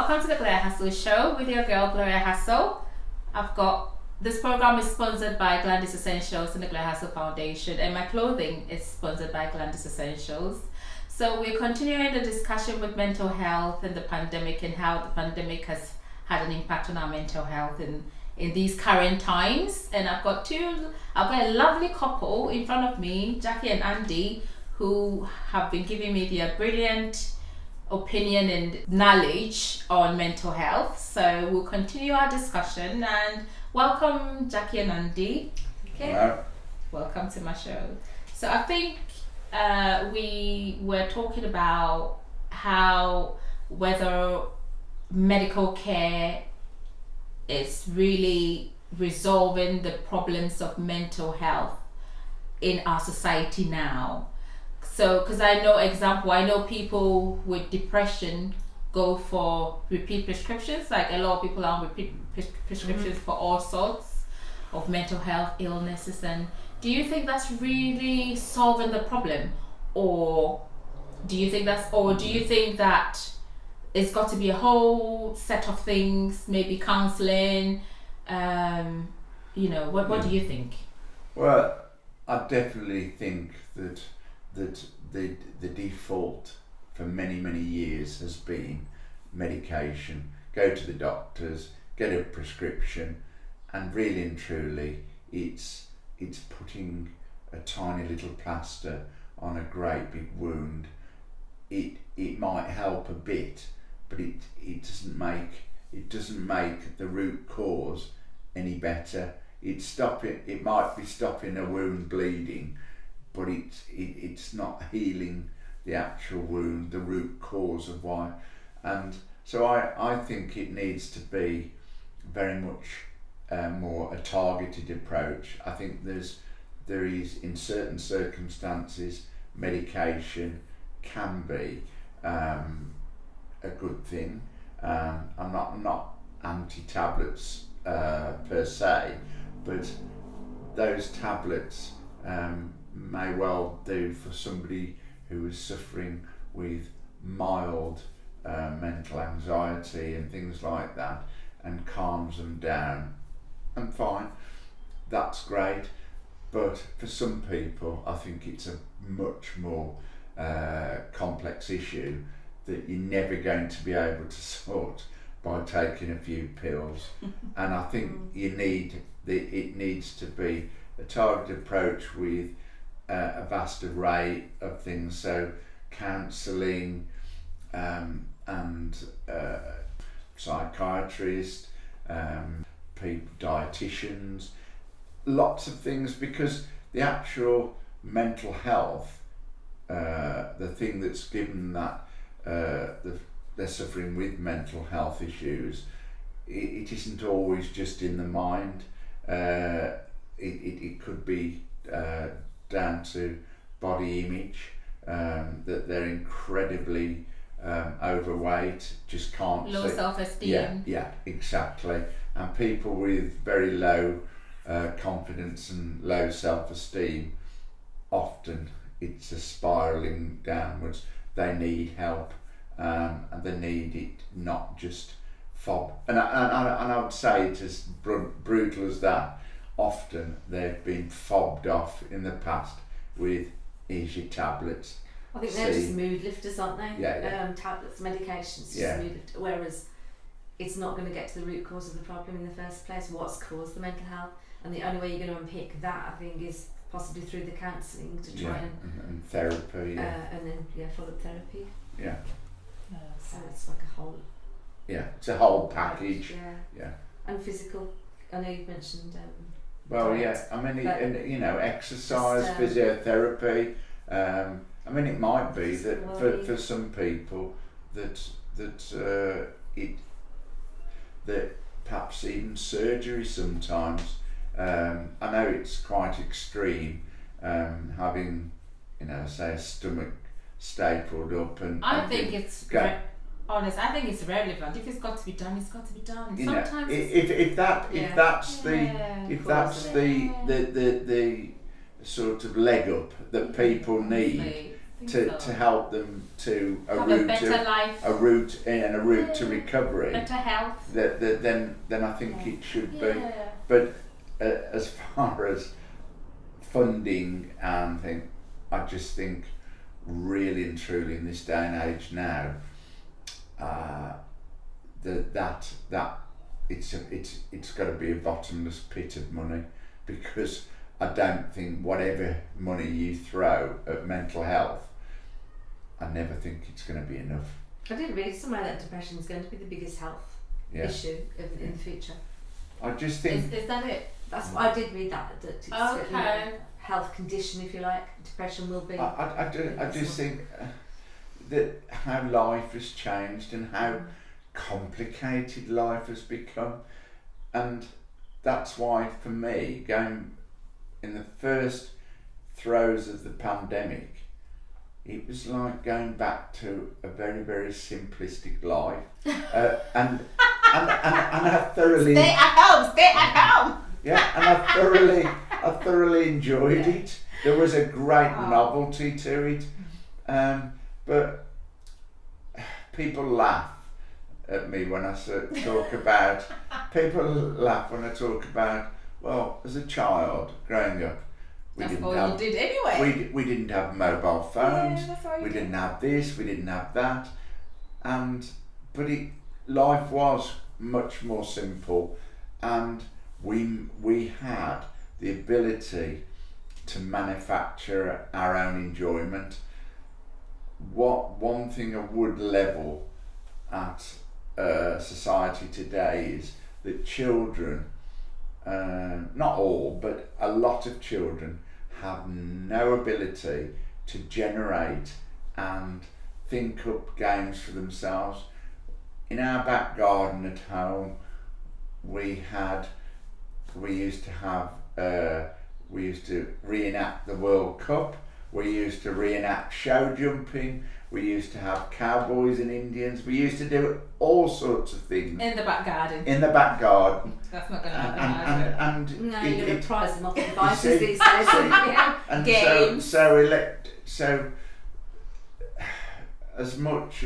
Welcome to the Gloria Hassall Show with your girl Gloria Hassall. This program is sponsored by Glandis Essentials and the Gloria Hassall Foundation, and my clothing is sponsored by Glandis Essentials. So we're continuing the discussion with mental health and the pandemic, and how the pandemic has had an impact on our mental health in these current times. And I've got a lovely couple in front of me, Jackie and Andy, who have been giving me their brilliant opinion and knowledge on mental health. So we'll continue our discussion, and welcome Jackie and Andy. Okay. Hello. Welcome to my show. So I think we were talking about whether medical care is really resolving the problems of mental health in our society now. So, because I know people with depression go for repeat prescriptions. Like a lot of people are on repeat prescriptions for all sorts of mental health illnesses. And do you think that's really solving the problem, or do you think that it's got to be a whole set of things, maybe counselling? What do you think? Well, I definitely think that the default for many years has been medication. Go to the doctors, get a prescription, and really and truly it's putting a tiny little plaster on a great big wound. It might help a bit, but it doesn't make the root cause any better. It might be stopping a wound bleeding, but it's not healing the actual wound, the root cause of why. And so I think it needs to be very much more a targeted approach. I think there is in certain circumstances medication can be a good thing. I'm not anti-tablets per se, but those tablets may well do for somebody who is suffering with mild mental anxiety and things like that, and calms them down, and fine, that's great. But for some people, I think it's a much more complex issue that you're never going to be able to sort by taking a few pills. And I think it needs to be a targeted approach with a vast array of things, so counselling and psychiatrists, dietitians, lots of things, because the actual mental health, the thing that's given that they're suffering with mental health issues, it isn't always just in the mind. It could be down to body image, that they're incredibly overweight, just can't low self-esteem. Yeah, exactly. And people with very low confidence and low self-esteem, often it's a spiralling downwards. They need help, and they need it not just fob. And I would say it's as brutal as that. Often they've been fobbed off in the past with easy tablets. I think they're just mood lifters, aren't they? Yeah. Tablets, medications, just mood lifters. Whereas it's not going to get to the root cause of the problem in the first place. What's caused the mental health? And the only way you're going to unpick that, I think, is possibly through the counselling to try and therapy. And then follow-up therapy. Yeah. So it's like a whole. Yeah, it's a whole package. Yeah. And physical. I know you've mentioned. Well, diet, yeah. I mean, exercise, physiotherapy. I mean, it might be that for some people that perhaps even surgery sometimes. I know it's quite extreme, having say a stomach stapled up and. I think it's relevant. If it's got to be done, it's got to be done. Sometimes if that's the sort of leg up that people need, to help them to have a better life, a route to recovery, better health. Then I think it should be. But as far as funding and thing, I just think really and truly in this day and age now, that it's got to be a bottomless pit of money, because I don't think whatever money you throw at mental health, I never think it's going to be enough. I did read somewhere that depression is going to be the biggest health issue in the future. I just think... Is that it? That's what I did read that it's okay. Health condition, if you like, depression will be. I just think that how life has changed and how complicated life has become, and that's why for me, going in the first throes of the pandemic, it was like going back to a very, very simplistic life, and I thoroughly stay at home. Yeah, and I thoroughly enjoyed it. There was a great novelty to it, but people laugh at me when I talk about. People laugh when I talk about. Well, as a child growing up, we that's didn't all have. You did anyway. We didn't have mobile phones. Yeah, that's all you we did. didn't have this. We didn't have that, but life was much more simple, and we had the ability to manufacture our own enjoyment. One thing I would level at society today is that children, not all, but a lot of children have no ability to generate and think up games for themselves. In our back garden at home, we used to reenact the World Cup. We used to reenact show jumping. We used to have cowboys and Indians. We used to do all sorts of things in the back garden. That's not going to happen. No, you're going to prize them off the devices these days. And games. So as much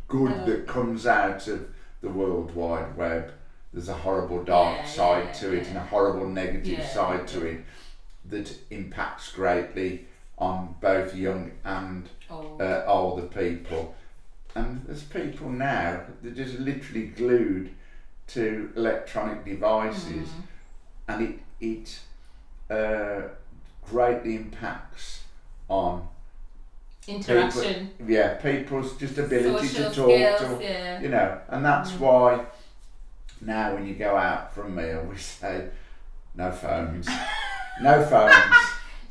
good that comes out of the World Wide Web, there's a horrible dark side to it and a horrible negative side to it that impacts greatly on both young and older people. And there's people now that are just literally glued to electronic devices, and it greatly impacts on interaction. People's just ability social to talk skills, to, and that's why now when you go out for a meal we say no phones. No phones.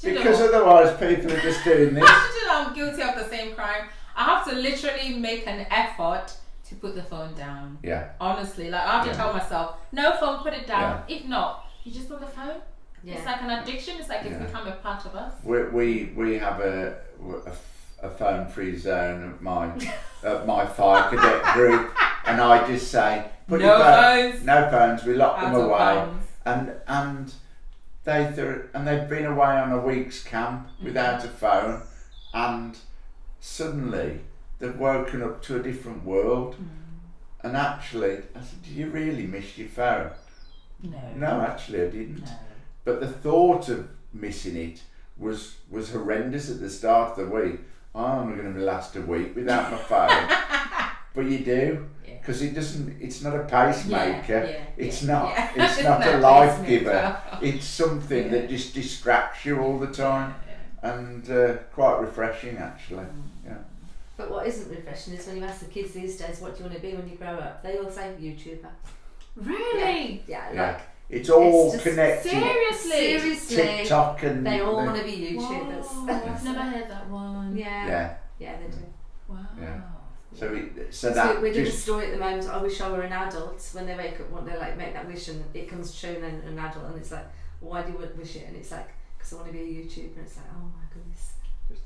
Because otherwise people are just doing this. I'm guilty of the same crime. I have to literally make an effort to put the phone down. Yeah. Honestly, like I have to tell myself, no phone, put it down. Yeah. If not, you just put the phone. Yeah. It's like an addiction. It's like it's become a part of us. We have a phone-free zone at my fire cadet group, and I just say, put no your phone, phones. no phones. We lock them away, phones. and they've been away on a week's camp without a phone, and suddenly they've woken up to a different world. And actually, I said, "Do you really miss your phone?" No, actually, I didn't. No. But the thought of missing it was horrendous at the start of the week. Oh, I'm going to last a week without my phone. But you do, because it's not a pacemaker. It's not a life giver. It's something that just distracts you all the time, and quite refreshing actually. Yeah. But what isn't refreshing is when you ask the kids these days, what do you want to be when you grow up? They all say YouTuber. Really? Yeah. Yeah. It's all just connected. Seriously. TikTok and they all want to be YouTubers. Whoa, I've never heard that one. Yeah, they do. Wow. Yeah. So that we're doing a story at the moment. I wish I were an adult. When they wake up, want to like make that wish, and it comes true, and then an adult, and it's like, why do you wish it? And it's like, because I want to be a YouTuber. And it's like, oh my goodness.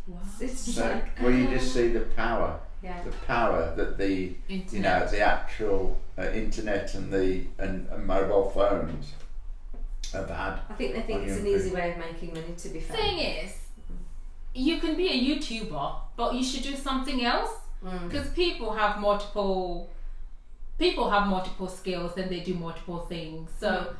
Wow. It's just so like, well, you just see the power. Yeah. The power that the internet. the actual internet and mobile phones have had. I think they think it's an easy way of making money. To be fair. Thing is, you can be a YouTuber, but you should do something else, because people have multiple skills and they do multiple things. So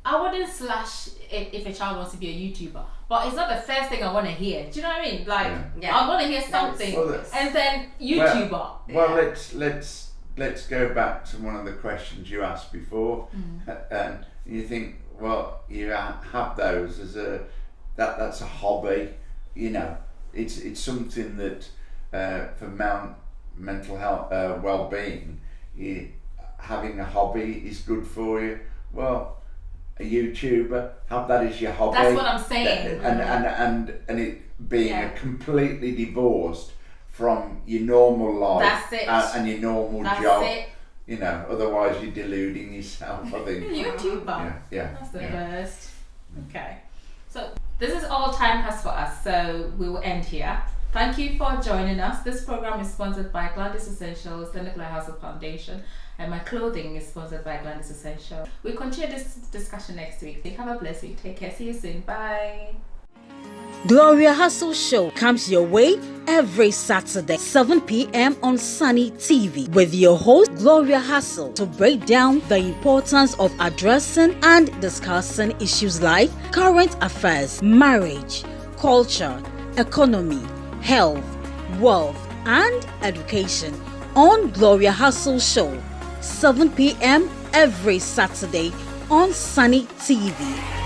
I wouldn't slash it if a child wants to be a YouTuber, but it's not the first thing I want to hear. Do you know what I mean? Like, I want to hear something, and then YouTuber. Well, let's go back to one of the questions you asked before, and you think, well, you have those as that's a hobby. You know, it's something that for mental health, well-being, having a hobby is good for you. Well, a YouTuber, have that as your hobby. That's what I'm saying. And it being completely divorced from your normal life. That's it. And your normal job. It. You know, otherwise you're deluding yourself, I think. YouTuber. Yeah. That's the best. Okay. So this is all time has for us, so we will end here. Thank you for joining us. This program is sponsored by Glandis Essentials, the Gloria Hassall Foundation, and my clothing is sponsored by Glandis Essentials. We'll continue this discussion next week. Have a blessed week. Take care. See you soon. Bye. Gloria Hassall Show comes your way every Saturday, 7 p.m. on Sunny TV with your host, Gloria Hassall, to break down the importance of addressing and discussing issues like current affairs, marriage, culture, economy, health, wealth, and education on Gloria Hassall Show, 7 p.m. every Saturday on Sunny TV.